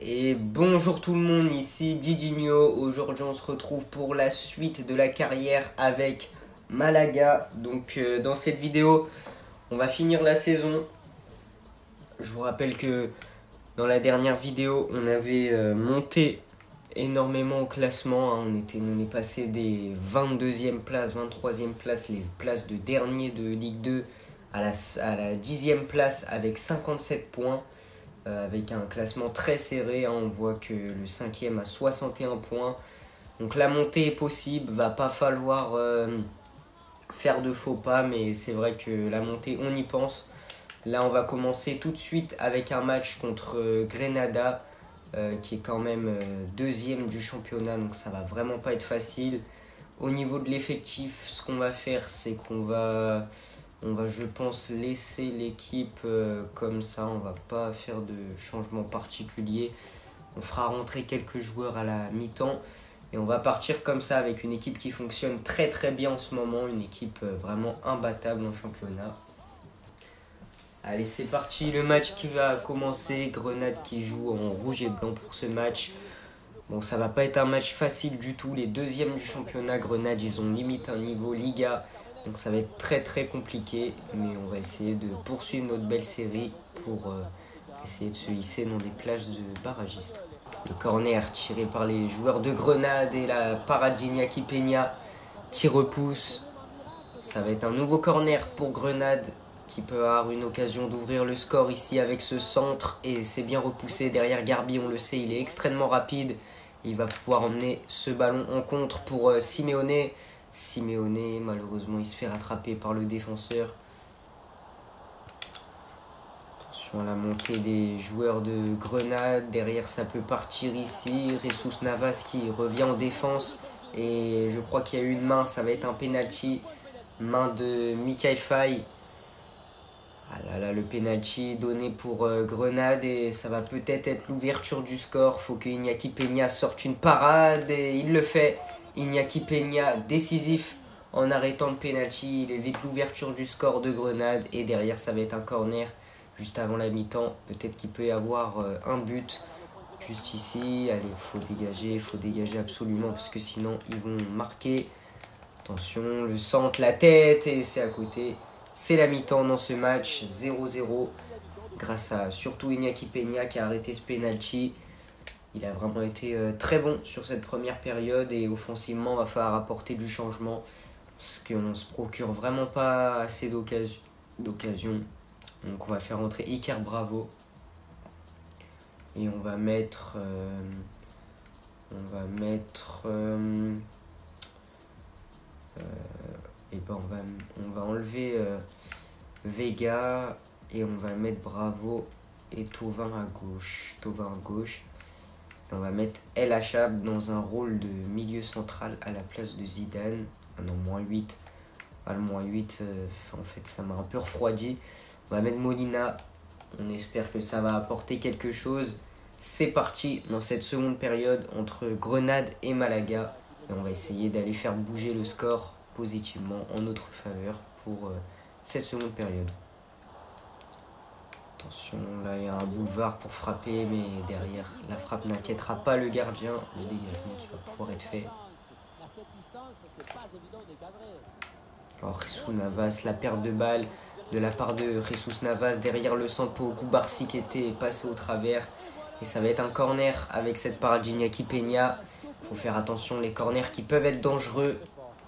Et bonjour tout le monde, ici Didinho. Aujourd'hui on se retrouve pour la suite de la carrière avec Malaga. Dans cette vidéo, on va finir la saison. Je vous rappelle que dans la dernière vidéo, on avait monté énormément au classement. On est passé des 22e places, 23e places, les places de dernier de Ligue 2 à la 10e place avec 57 points. Avec un classement très serré, on voit que le 5e a 61 points. Donc la montée est possible, va pas falloir faire de faux pas, mais c'est vrai que la montée, on y pense. Là, on va commencer tout de suite avec un match contre Grenada, qui est quand même deuxième du championnat, donc ça va vraiment pas être facile. Au niveau de l'effectif, ce qu'on va faire, c'est qu'on va... je pense, laisser l'équipe comme ça. On va pas faire de changement particulier. On fera rentrer quelques joueurs à la mi-temps. Et on va partir comme ça avec une équipe qui fonctionne très très bien en ce moment. Une équipe vraiment imbattable en championnat. Allez, c'est parti. Le match qui va commencer. Grenade qui joue en rouge et blanc pour ce match. Bon, ça va pas être un match facile du tout. Les deuxièmes du championnat, Grenade, ils ont limite un niveau Liga. Donc ça va être très très compliqué, mais on va essayer de poursuivre notre belle série pour essayer de se hisser dans des plages de barragistes. Le corner tiré par les joueurs de Grenade et la parade d'Iñaki Peña qui repousse. Ça va être un nouveau corner pour Grenade qui peut avoir une occasion d'ouvrir le score ici avec ce centre. Et c'est bien repoussé derrière Garbi, on le sait, il est extrêmement rapide. Il va pouvoir emmener ce ballon en contre pour Simeone. Simeone, malheureusement, il se fait rattraper par le défenseur. Attention à la montée des joueurs de Grenade. Derrière, ça peut partir ici. Jesus Navas qui revient en défense. Et je crois qu'il y a eu une main, ça va être un penalty. Main de Michael Faye. Ah là là, le penalty donné pour Grenade. Et ça va peut-être être l'ouverture du score. Faut que Iñaki Peña sorte une parade. Et il le fait. Iñaki Peña décisif en arrêtant le penalty, il évite l'ouverture du score de Grenade et derrière ça va être un corner juste avant la mi-temps. Peut-être qu'il peut y avoir un but juste ici. Allez, faut dégager absolument parce que sinon ils vont marquer. Attention, le centre, la tête et c'est à côté. C'est la mi-temps dans ce match, 0-0 grâce à surtout Iñaki Peña qui a arrêté ce penalty. Il a vraiment été très bon sur cette première période et offensivement, il va falloir apporter du changement parce qu'on ne se procure vraiment pas assez d'occasions. Donc on va faire entrer Iker Bravo et on va mettre on va enlever Vega et on va mettre Bravo et Thauvin à gauche. Et on va mettre El Achab dans un rôle de milieu central à la place de Zidane. Ah non, -8. Ah, le -8, en fait, ça m'a un peu refroidi. On va mettre Molina. On espère que ça va apporter quelque chose. C'est parti dans cette seconde période entre Grenade et Malaga. Et on va essayer d'aller faire bouger le score positivement en notre faveur pour cette seconde période. Attention, là il y a un boulevard pour frapper, mais derrière la frappe n'inquiétera pas le gardien. Le dégagement qui va pouvoir être fait. Alors Jesus Navas, la perte de balle de la part de Jesus Navas derrière le centre pour Koubarsi qui était passé au travers. Et ça va être un corner avec cette parade d'Iñaki Peña. Il faut faire attention, les corners qui peuvent être dangereux.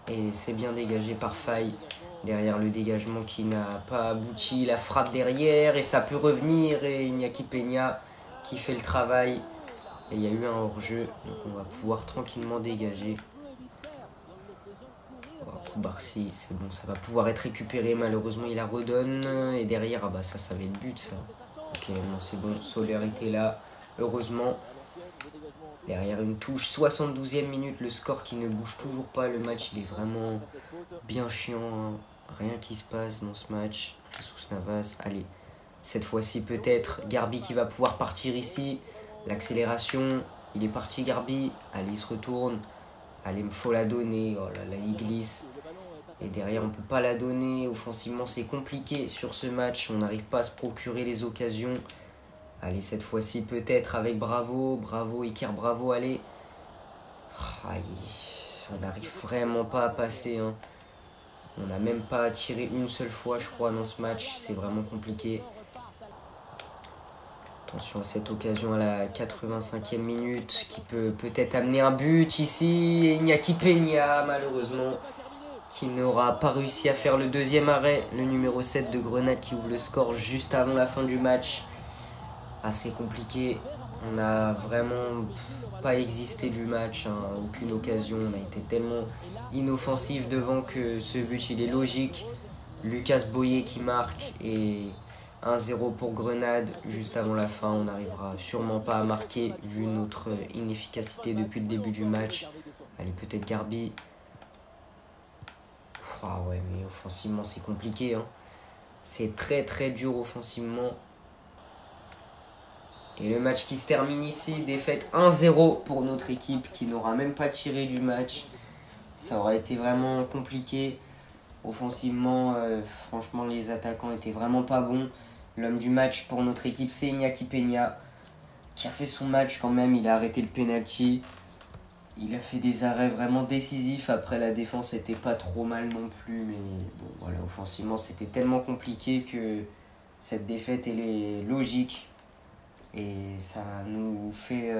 Et c'est bien dégagé par Faye. Derrière le dégagement qui n'a pas abouti, la frappe derrière et ça peut revenir et Iñaki Peña qui fait le travail. Et il y a eu un hors-jeu, donc on va pouvoir tranquillement dégager. Koubarsi, c'est bon, ça va pouvoir être récupéré, malheureusement il la redonne. Et derrière, ah bah ça va être but ça. Ok, non c'est bon, Soler était là, heureusement. Derrière une touche, 72e minute, le score qui ne bouge toujours pas. Le match, il est vraiment bien chiant. Hein. Rien qui se passe dans ce match. Jesus Navas, allez. Cette fois-ci, peut-être Garbi qui va pouvoir partir ici. L'accélération, il est parti Garbi. Allez, il se retourne. Allez, il me faut la donner. Oh là là, il glisse. Et derrière, on ne peut pas la donner. Offensivement, c'est compliqué sur ce match. On n'arrive pas à se procurer les occasions. Allez, cette fois-ci peut-être avec Bravo. Bravo, Iker Bravo, allez. On n'arrive vraiment pas à passer. Hein. On n'a même pas tiré une seule fois, je crois, dans ce match. C'est vraiment compliqué. Attention à cette occasion à la 85e minute qui peut peut-être amener un but ici. Iñaki Peña, malheureusement, qui n'aura pas réussi à faire le deuxième arrêt. Le numéro 7 de Grenade qui ouvre le score juste avant la fin du match. Assez compliqué. On n'a vraiment pas existé du match. Hein. Aucune occasion. On a été tellement inoffensif devant que ce but il est logique. Lucas Boyer qui marque et 1-0 pour Grenade. Juste avant la fin, on n'arrivera sûrement pas à marquer vu notre inefficacité depuis le début du match. Allez, peut-être Garbi. Ah ouais, mais offensivement, c'est compliqué. Hein. C'est très très dur offensivement. Et le match qui se termine ici, défaite 1-0 pour notre équipe qui n'aura même pas tiré du match. Ça aurait été vraiment compliqué. Offensivement, franchement, les attaquants étaient vraiment pas bons. L'homme du match pour notre équipe, c'est Iñaki Peña, qui a fait son match quand même. Il a arrêté le penalty. Il a fait des arrêts vraiment décisifs. Après, la défense était pas trop mal non plus. Mais bon, voilà, offensivement, c'était tellement compliqué que cette défaite, elle est logique. Et ça nous fait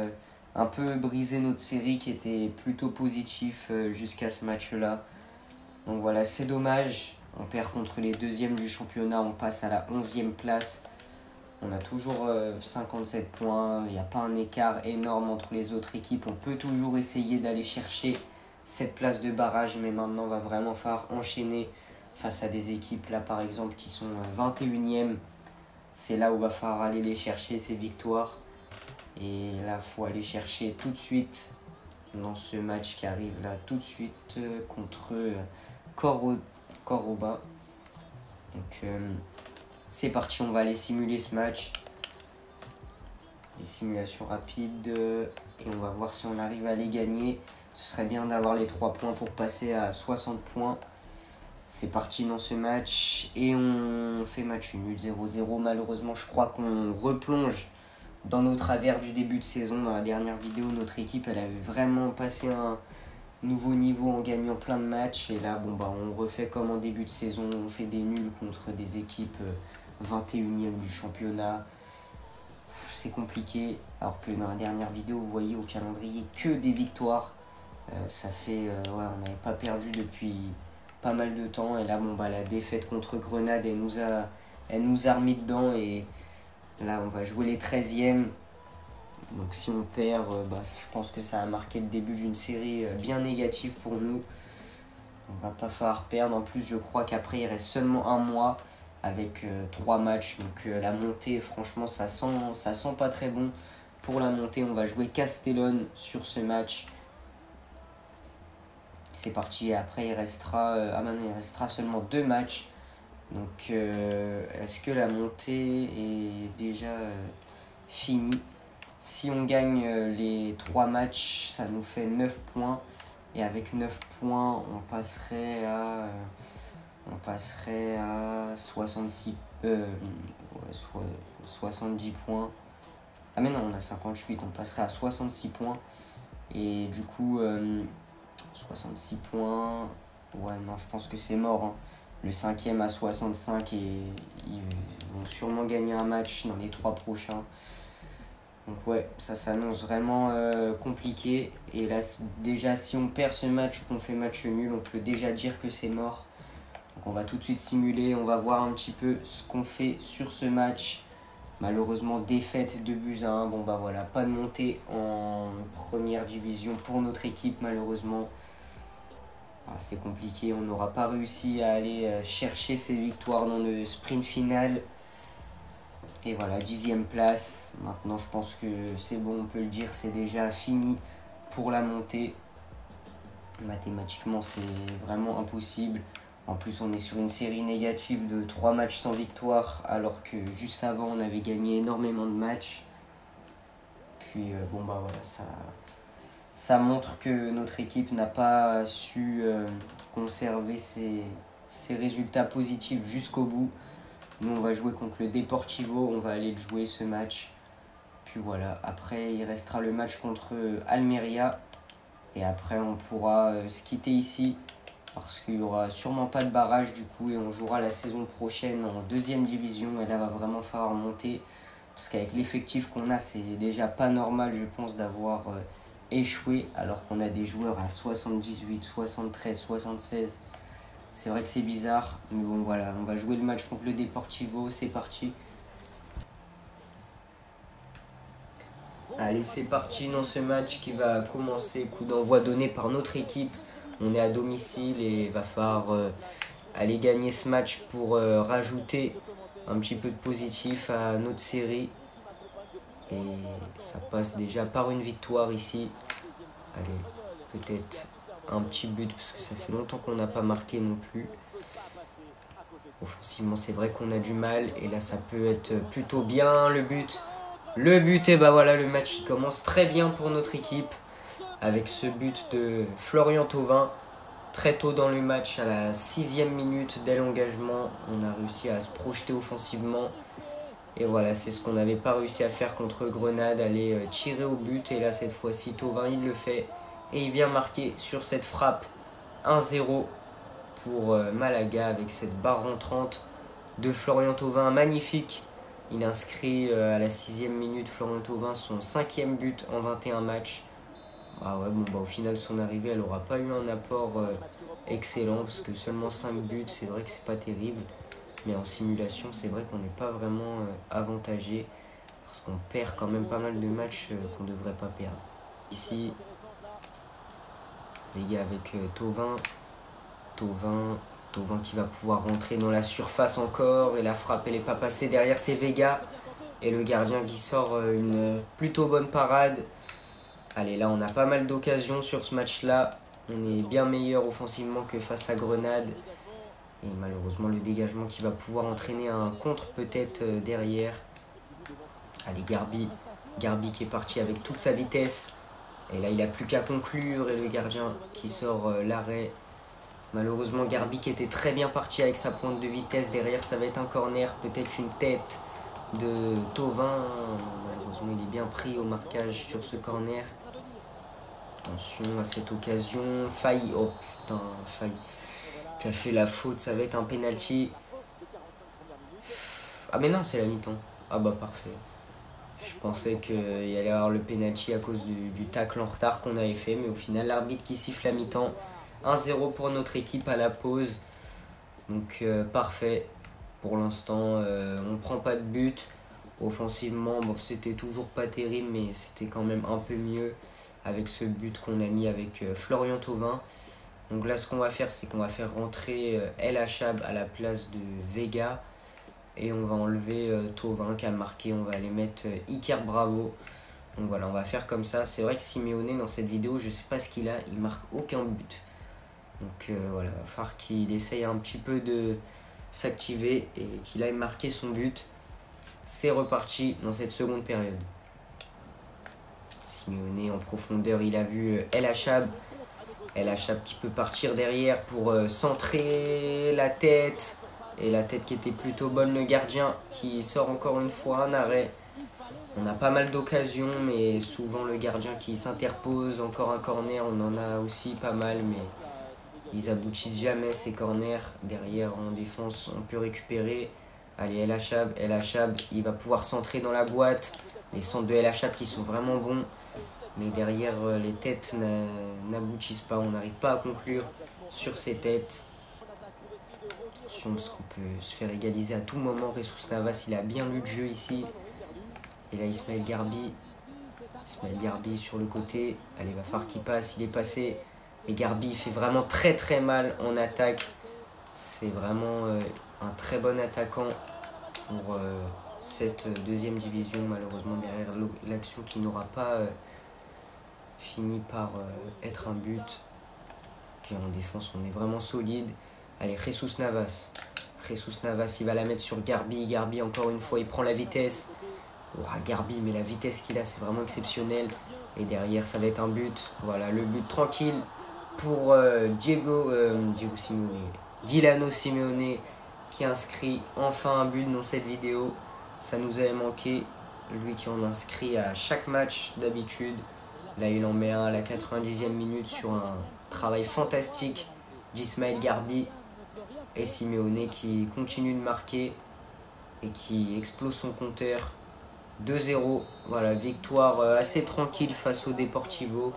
un peu briser notre série qui était plutôt positif jusqu'à ce match-là. Donc voilà, c'est dommage. On perd contre les deuxièmes du championnat. On passe à la 11e place. On a toujours 57 points. Il n'y a pas un écart énorme entre les autres équipes. On peut toujours essayer d'aller chercher cette place de barrage. Mais maintenant, on va vraiment falloir enchaîner face à des équipes là, par exemple, qui sont 21e. C'est là où il va falloir aller les chercher, ces victoires. Et là, il faut aller chercher tout de suite dans ce match qui arrive là, tout de suite contre Cordoba. Donc, c'est parti, on va aller simuler ce match. Des simulations rapides. Et on va voir si on arrive à les gagner. Ce serait bien d'avoir les 3 points pour passer à 60 points. C'est parti dans ce match et on fait match nul 0-0. Malheureusement, je crois qu'on replonge dans nos travers du début de saison. Dans la dernière vidéo, notre équipe elle avait vraiment passé un nouveau niveau en gagnant plein de matchs. Et là, on refait comme en début de saison. On fait des nuls contre des équipes 21e du championnat. C'est compliqué. Alors que dans la dernière vidéo, vous voyez au calendrier que des victoires. Ça fait... on n'avait pas perdu depuis pas mal de temps. Et là, la défaite contre Grenade, elle nous a remis dedans. Et là, on va jouer les 13e. Donc si on perd, je pense que ça a marqué le début d'une série bien négative pour nous. On va pas falloir perdre. En plus, je crois qu'après, il reste seulement un mois avec 3 matchs. Donc la montée, franchement, ça sent pas très bon. Pour la montée, on va jouer Castellón sur ce match. C'est parti. Après, il restera seulement 2 matchs. Donc, est-ce que la montée est déjà finie? Si on gagne les 3 matchs, ça nous fait 9 points. Et avec 9 points, on passerait à 70 points. Ah mais non, on a 58, on passerait à 66 points. Et du coup, 66 points. Ouais, non, je pense que c'est mort. Hein. Le 5e à 65 et ils vont sûrement gagner un match dans les 3 prochains. Donc ouais, ça s'annonce vraiment compliqué. Et là, déjà, si on perd ce match ou qu'on fait match nul, on peut déjà dire que c'est mort. Donc on va tout de suite simuler, on va voir un petit peu ce qu'on fait sur ce match. Malheureusement, défaite de buts à 1. Voilà, pas de montée en première division pour notre équipe, malheureusement. C'est compliqué, on n'aura pas réussi à aller chercher ces victoires dans le sprint final. Et voilà, 10e place. Maintenant, je pense que c'est bon, on peut le dire, c'est déjà fini pour la montée. Mathématiquement, c'est vraiment impossible. En plus, on est sur une série négative de 3 matchs sans victoire, alors que juste avant, on avait gagné énormément de matchs. Puis, voilà, ça montre que notre équipe n'a pas su conserver ses résultats positifs jusqu'au bout. Nous, on va jouer contre le Deportivo, on va aller jouer ce match. Puis voilà, après il restera le match contre Almeria. Et après on pourra se quitter ici. Parce qu'il n'y aura sûrement pas de barrage du coup. Et on jouera la saison prochaine en 2e division. Et là va vraiment falloir monter. Parce qu'avec l'effectif qu'on a, c'est déjà pas normal je pense d'avoir échoué. Alors qu'on a des joueurs à 78, 73, 76. C'est vrai que c'est bizarre. Mais bon voilà, on va jouer le match contre le Deportivo. C'est parti. Allez, c'est parti dans ce match qui va commencer. Coup d'envoi donné par notre équipe. On est à domicile et il va falloir aller gagner ce match pour rajouter un petit peu de positif à notre série. Et ça passe déjà par une victoire ici. Allez, peut-être un petit but parce que ça fait longtemps qu'on n'a pas marqué non plus. Offensivement, c'est vrai qu'on a du mal. Et là, ça peut être plutôt bien le but. Le but, et bah voilà, le match qui commence très bien pour notre équipe. Avec ce but de Florian Thauvin. Très tôt dans le match, à la 6e minute dès l'engagement, on a réussi à se projeter offensivement. Et voilà, c'est ce qu'on n'avait pas réussi à faire contre Grenade, aller tirer au but. Et là, cette fois-ci, Thauvin, il le fait. Et il vient marquer sur cette frappe 1-0 pour Malaga avec cette barre rentrante de Florian Thauvin. Magnifique. Il inscrit à la 6e minute, Florian Thauvin, son 5e but en 21 matchs. Ah ouais, bon, bah, au final, son arrivée, elle n'aura pas eu un apport excellent parce que seulement 5 buts, c'est vrai que c'est pas terrible. Mais en simulation, c'est vrai qu'on n'est pas vraiment avantagé parce qu'on perd quand même pas mal de matchs qu'on ne devrait pas perdre. Ici, les gars, avec Thauvin qui va pouvoir rentrer dans la surface encore et la frappe, elle n'est pas passée. Derrière, c'est Vega et le gardien qui sort une plutôt bonne parade. Allez, là, on a pas mal d'occasions sur ce match-là. On est bien meilleur offensivement que face à Grenade. Et malheureusement, le dégagement qui va pouvoir entraîner un contre peut-être derrière. Allez, Garbi qui est parti avec toute sa vitesse. Et là, il n'a plus qu'à conclure. Et le gardien qui sort l'arrêt. Malheureusement, Garbi qui était très bien parti avec sa pointe de vitesse. Derrière, ça va être un corner. Peut-être une tête de Thauvin. Malheureusement, il est bien pris au marquage sur ce corner. Attention à cette occasion. Faille. Oh putain, Faille qui a fait la faute. Ça va être un penalty. Ah mais non, c'est la mi-temps. Ah bah parfait. Je pensais qu'il y allait avoir le penalty à cause du tacle en retard qu'on avait fait. Mais au final, l'arbitre qui siffle la mi-temps. 1-0 pour notre équipe à la pause. Donc parfait. Pour l'instant, on ne prend pas de but. Offensivement, bon, c'était toujours pas terrible, mais c'était quand même un peu mieux avec ce but qu'on a mis avec Florian Thauvin. Donc là, ce qu'on va faire, c'est qu'on va faire rentrer El Achab à la place de Vega. Et on va enlever Thauvin qui a marqué. On va aller mettre Iker Bravo. Donc voilà, on va faire comme ça. C'est vrai que Simeone, dans cette vidéo, je sais pas ce qu'il a. Il marque aucun but. Donc voilà, il va falloir qu'il essaye un petit peu de s'activer et qu'il aille marquer son but. C'est reparti dans cette seconde période. Simeone en profondeur, il a vu El Achab. El Achab qui peut partir derrière pour centrer la tête. Et la tête qui était plutôt bonne, le gardien qui sort encore une fois un arrêt. On a pas mal d'occasions, mais souvent le gardien qui s'interpose. Encore un corner, on en a aussi pas mal, mais ils aboutissent jamais ces corners. Derrière en défense, on peut récupérer. Allez, El Achab, il va pouvoir centrer dans la boîte. Les centres de El Achab qui sont vraiment bons. Mais derrière, les têtes n'aboutissent pas. On n'arrive pas à conclure sur ces têtes. Attention, parce qu'on peut se faire égaliser à tout moment. Jesus Navas, il a bien lu le jeu ici. Et là, Ismaël Garbi. Sur le côté. Allez, il va falloir qu'il passe. Il est passé. Et Garbi, il fait vraiment très très mal en attaque. C'est vraiment un très bon attaquant pour cette deuxième division. Malheureusement, derrière l'action qui n'aura pas fini par être un but. Okay, en défense, on est vraiment solide. Allez, Jesus Navas, il va la mettre sur Garbi. Garbi, encore une fois, il prend la vitesse. Wow, Garbi, mais la vitesse qu'il a, c'est vraiment exceptionnel. Et derrière, ça va être un but. Voilà, le but tranquille pour Dilano Simeone qui inscrit enfin un but dans cette vidéo. Ça nous avait manqué. lui qui en inscrit à chaque match d'habitude. Là, il en met un à la 90e minute sur un travail fantastique d'Ismaël Garbi et Simeone qui continue de marquer et qui explose son compteur. 2-0, voilà, victoire assez tranquille face au Deportivo.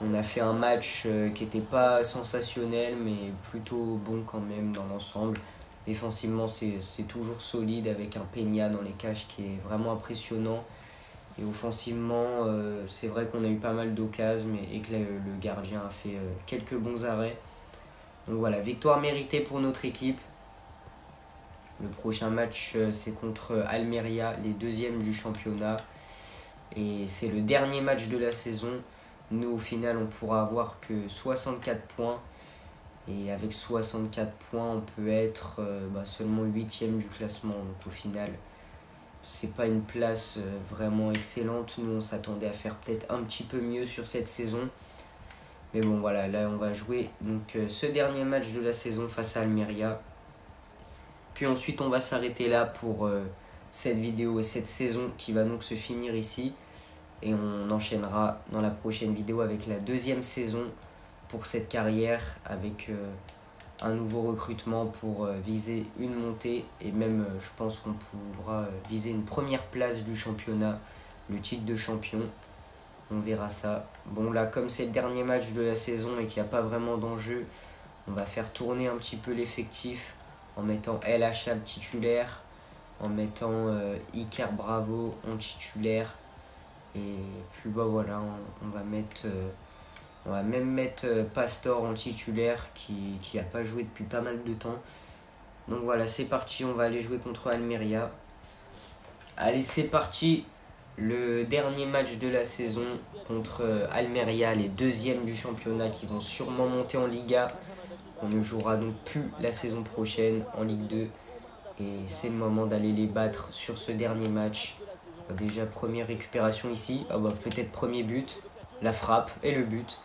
On a fait un match qui n'était pas sensationnel, mais plutôt bon quand même dans l'ensemble. Défensivement, c'est toujours solide avec un Peña dans les cages qui est vraiment impressionnant. Et offensivement, c'est vrai qu'on a eu pas mal d'occasions et que le gardien a fait quelques bons arrêts. Donc voilà, victoire méritée pour notre équipe. Le prochain match, c'est contre Almeria, les deuxièmes du championnat. Et c'est le dernier match de la saison. Nous, au final, on pourra avoir que 64 points. Et avec 64 points, on peut être seulement 8e du classement. Donc au final, c'est pas une place vraiment excellente. Nous, on s'attendait à faire peut-être un petit peu mieux sur cette saison. Mais bon, voilà, là, on va jouer donc, ce dernier match de la saison face à Almeria. Puis ensuite, on va s'arrêter là pour cette vidéo et cette saison qui va donc se finir ici. Et on enchaînera dans la prochaine vidéo avec la deuxième saison pour cette carrière, avec un nouveau recrutement pour viser une montée. Et même, je pense qu'on pourra viser une première place du championnat, le titre de champion. On verra ça. Bon, là, comme c'est le dernier match de la saison et qu'il n'y a pas vraiment d'enjeu, on va faire tourner un petit peu l'effectif en mettant El Achab titulaire, en mettant Iker Bravo en titulaire. Et puis bah voilà, on va même mettre Pastor en titulaire qui n'a pas joué depuis pas mal de temps. Donc voilà, c'est parti, on va aller jouer contre Almeria. Allez, c'est parti, le dernier match de la saison contre Almeria, les deuxièmes du championnat qui vont sûrement monter en Liga. On ne jouera donc plus la saison prochaine en Ligue 2. Et c'est le moment d'aller les battre sur ce dernier match. Déjà, première récupération ici. Peut-être premier but. La frappe et le but.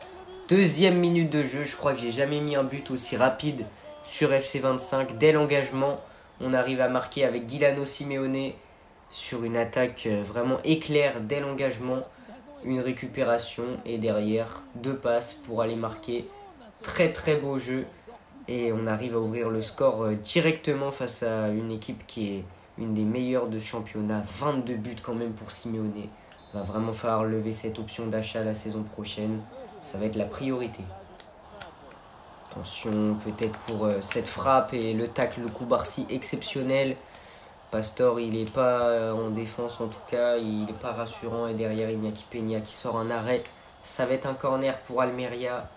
Deuxième minute de jeu. Je crois que j'ai jamais mis un but aussi rapide sur FC25. Dès l'engagement, on arrive à marquer avec Guilano Simeone sur une attaque vraiment éclair dès l'engagement. Une récupération et derrière, 2 passes pour aller marquer. Très très beau jeu. Et on arrive à ouvrir le score directement face à une équipe qui est une des meilleures de ce championnat. 22 buts quand même pour Simeone. Il va vraiment falloir lever cette option d'achat la saison prochaine. Ça va être la priorité. Attention peut-être pour cette frappe et le tacle, le coup Barcy exceptionnel. Pastor, il n'est pas en défense en tout cas. Il n'est pas rassurant. Et derrière, Iñaki Peña qui sort un arrêt. Ça va être un corner pour Almeria.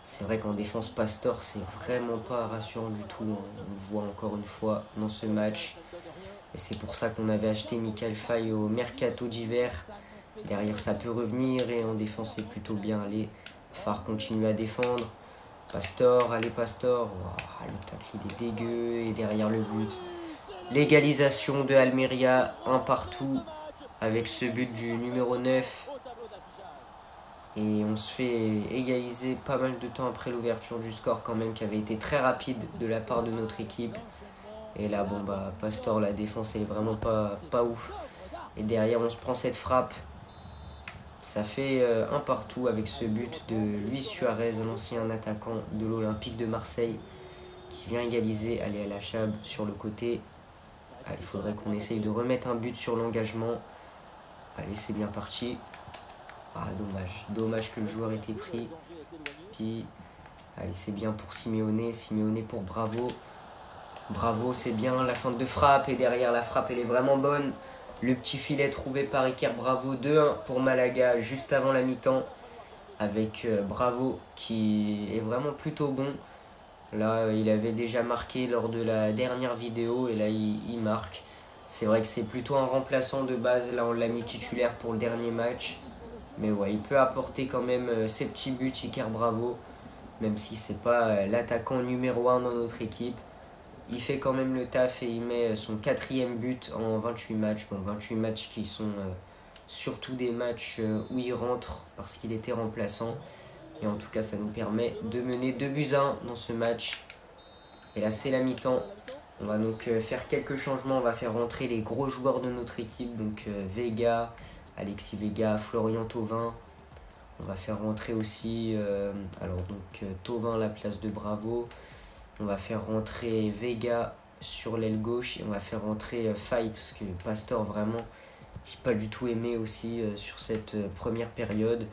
C'est vrai qu'en défense, Pastor, c'est vraiment pas rassurant du tout. On le voit encore une fois dans ce match. Et c'est pour ça qu'on avait acheté Michael Faye au mercato d'hiver. Derrière, ça peut revenir et en défense, c'est plutôt bien allé. Phare continue à défendre. Pastor, allez Pastor. Wow, le tacle, il est dégueu. Et derrière le but. L'égalisation de Almeria, un partout. Avec ce but du numéro 9. Et on se fait égaliser pas mal de temps après l'ouverture du score quand même, qui avait été très rapide de la part de notre équipe. Et là, Pastor, la défense, elle est vraiment pas ouf. Et derrière, on se prend cette frappe. Ça fait un partout avec ce but de Luis Suarez, l'ancien attaquant de l'Olympique de Marseille, qui vient égaliser. Allez, El Achab sur le côté. Allez, il faudrait qu'on essaye de remettre un but sur l'engagement. Allez, c'est bien parti. Ah, dommage que le joueur ait été pris. Allez, c'est bien pour Simeone. Simeone pour Bravo. Bravo, c'est bien la feinte de frappe. Et derrière, la frappe, elle est vraiment bonne. Le petit filet trouvé par Iker Bravo. 2-1 pour Malaga juste avant la mi-temps. Avec Bravo qui est vraiment plutôt bon. Là, il avait déjà marqué lors de la dernière vidéo. Et là, il marque. C'est vrai que c'est plutôt un remplaçant de base. Là, on l'a mis titulaire pour le dernier match. Mais ouais, il peut apporter quand même ses petits buts, Iker Bravo. Même si c'est pas l'attaquant numéro 1 dans notre équipe. Il fait quand même le taf et il met son 4e but en 28 matchs. Bon, 28 matchs qui sont surtout des matchs où il rentre parce qu'il était remplaçant. Et en tout cas, ça nous permet de mener 2-1 dans ce match. Et là, c'est la mi-temps. On va donc faire quelques changements. On va faire rentrer les gros joueurs de notre équipe. Donc Vega, Alexis Vega, Florian Thauvin. On va faire rentrer aussi Thauvin à la place de Bravo. On va faire rentrer Vega sur l'aile gauche. Et on va faire rentrer Faye parce que Pastor, vraiment, j'ai pas du tout aimé aussi sur cette première période.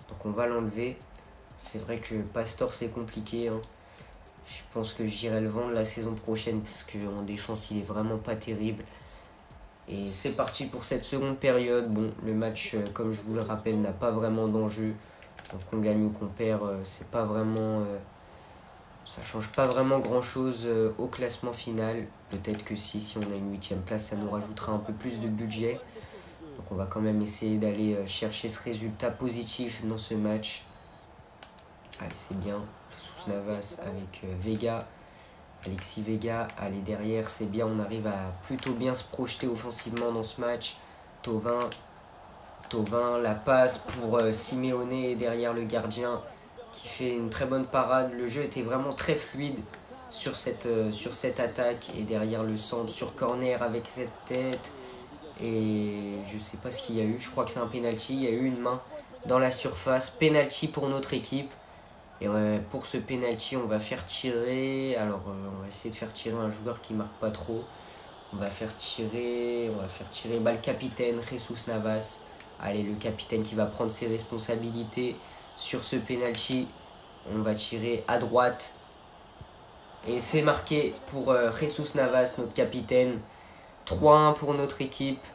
Donc on va l'enlever. C'est vrai que Pastor, c'est compliqué. Hein. Je pense que j'irai le vendre la saison prochaine parce qu'en défense, il est vraiment pas terrible. Et c'est parti pour cette seconde période. Bon, le match, comme je vous le rappelle, n'a pas vraiment d'enjeu. Donc qu'on gagne ou qu'on perd, c'est pas vraiment, ça change pas vraiment grand-chose au classement final. Peut-être que si on a une 8e place, ça nous rajoutera un peu plus de budget. Donc on va quand même essayer d'aller chercher ce résultat positif dans ce match. Allez, c'est bien. Jesus Navas avec Vega. Alexis Vega, allez derrière, c'est bien. On arrive à plutôt bien se projeter offensivement dans ce match. Thauvin, la passe pour Simeone derrière le gardien qui fait une très bonne parade. Le jeu était vraiment très fluide sur cette attaque. Et derrière le centre, sur corner avec cette tête. Et je sais pas ce qu'il y a eu. Je crois que c'est un penalty. Il y a eu une main dans la surface. Penalty pour notre équipe. Et pour ce penalty, on va faire tirer. Alors, on va essayer de faire tirer un joueur qui marque pas trop. On va faire tirer le capitaine, Jesus Navas. Allez, le capitaine qui va prendre ses responsabilités sur ce penalty. On va tirer à droite. Et c'est marqué pour Jesus Navas, notre capitaine. 3-1 pour notre équipe.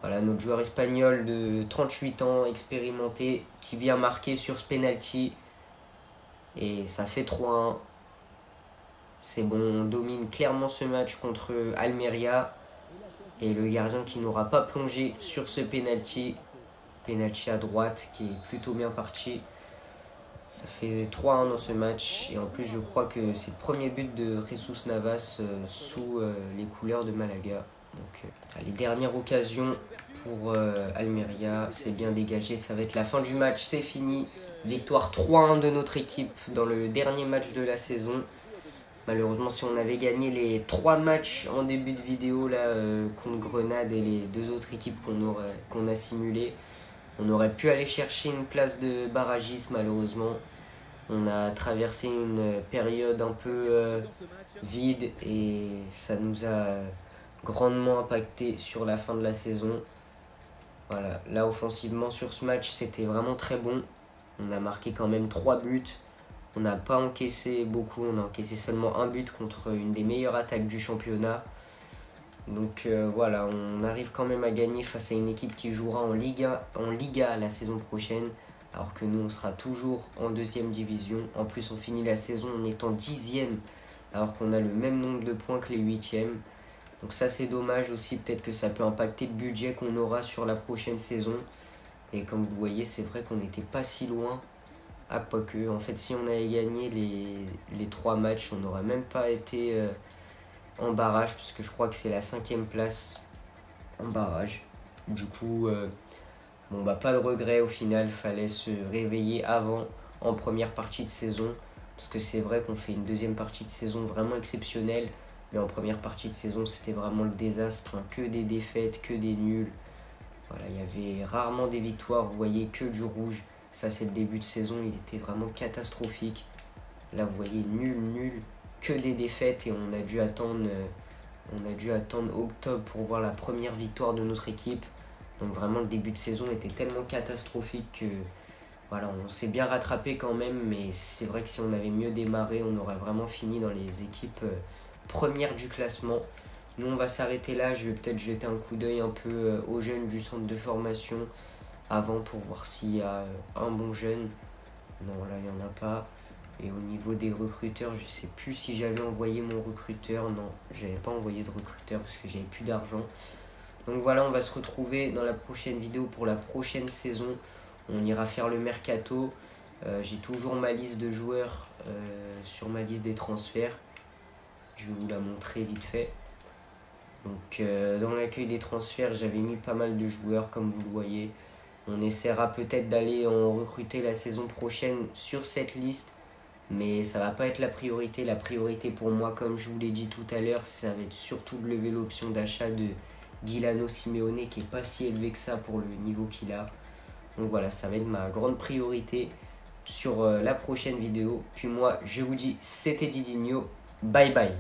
Voilà, notre joueur espagnol de 38 ans, expérimenté, qui vient marquer sur ce penalty. Et ça fait 3-1. C'est bon, on domine clairement ce match contre Almeria. Et le gardien qui n'aura pas plongé sur ce penalty. Penalty à droite qui est plutôt bien parti. Ça fait 3-1 dans ce match. Et en plus, je crois que c'est le premier but de Jesus Navas sous les couleurs de Malaga. Donc, les dernières occasions pour Almeria, c'est bien dégagé. Ça va être la fin du match, c'est fini. Victoire 3-1 de notre équipe dans le dernier match de la saison. Malheureusement, si on avait gagné les 3 matchs en début de vidéo là, contre Grenade et les 2 autres équipes qu'on a simulées, on aurait pu aller chercher une place de barragiste. Malheureusement, on a traversé une période un peu vide et ça nous a grandement impacté sur la fin de la saison. Voilà, là offensivement sur ce match, c'était vraiment très bon. On a marqué quand même 3 buts. On n'a pas encaissé beaucoup, on a encaissé seulement un but contre une des meilleures attaques du championnat. Donc voilà, on arrive quand même à gagner face à une équipe qui jouera en Liga la saison prochaine. Alors que nous, on sera toujours en 2e division. En plus, on finit la saison en étant 10e. Alors qu'on a le même nombre de points que les 8e. Donc ça, c'est dommage aussi. Peut-être que ça peut impacter le budget qu'on aura sur la prochaine saison. Et comme vous voyez, c'est vrai qu'on n'était pas si loin. Ah, quoique, en fait, si on avait gagné les 3 matchs, on n'aurait même pas été en barrage. Parce que je crois que c'est la 5e place en barrage. Du coup, pas de regret au final. Fallait se réveiller avant, en première partie de saison. Parce que c'est vrai qu'on fait une 2e partie de saison vraiment exceptionnelle. Mais en première partie de saison, c'était vraiment le désastre. Hein. Que des défaites, que des nuls. Voilà, il y avait rarement des victoires, vous voyez, que du rouge. Ça, c'est le début de saison, il était vraiment catastrophique. Là, vous voyez, nul, que des défaites. Et on a dû attendre octobre pour voir la première victoire de notre équipe. Donc vraiment, le début de saison était tellement catastrophique que voilà, on s'est bien rattrapé quand même. Mais c'est vrai que si on avait mieux démarré, on aurait vraiment fini dans les équipes premières du classement. Nous, on va s'arrêter là. Je vais peut-être jeter un coup d'œil un peu aux jeunes du centre de formation avant pour voir s'il y a un bon jeune. Non, là, il n'y en a pas. Et au niveau des recruteurs, je sais plus si j'avais envoyé mon recruteur. Non, j'avais pas envoyé de recruteur parce que j'avais plus d'argent. Donc voilà, on va se retrouver dans la prochaine vidéo pour la prochaine saison. On ira faire le mercato. J'ai toujours ma liste de joueurs sur ma liste des transferts. Je vais vous la montrer vite fait. Donc dans l'accueil des transferts, j'avais mis pas mal de joueurs comme vous le voyez. On essaiera peut-être d'aller en recruter la saison prochaine sur cette liste. Mais ça va pas être la priorité. La priorité pour moi, comme je vous l'ai dit tout à l'heure, ça va être surtout de lever l'option d'achat de Guilano Simeone, qui est pas si élevé que ça pour le niveau qu'il a. Donc voilà, ça va être ma grande priorité sur la prochaine vidéo. Puis moi, je vous dis, c'était Didinho. Bye bye.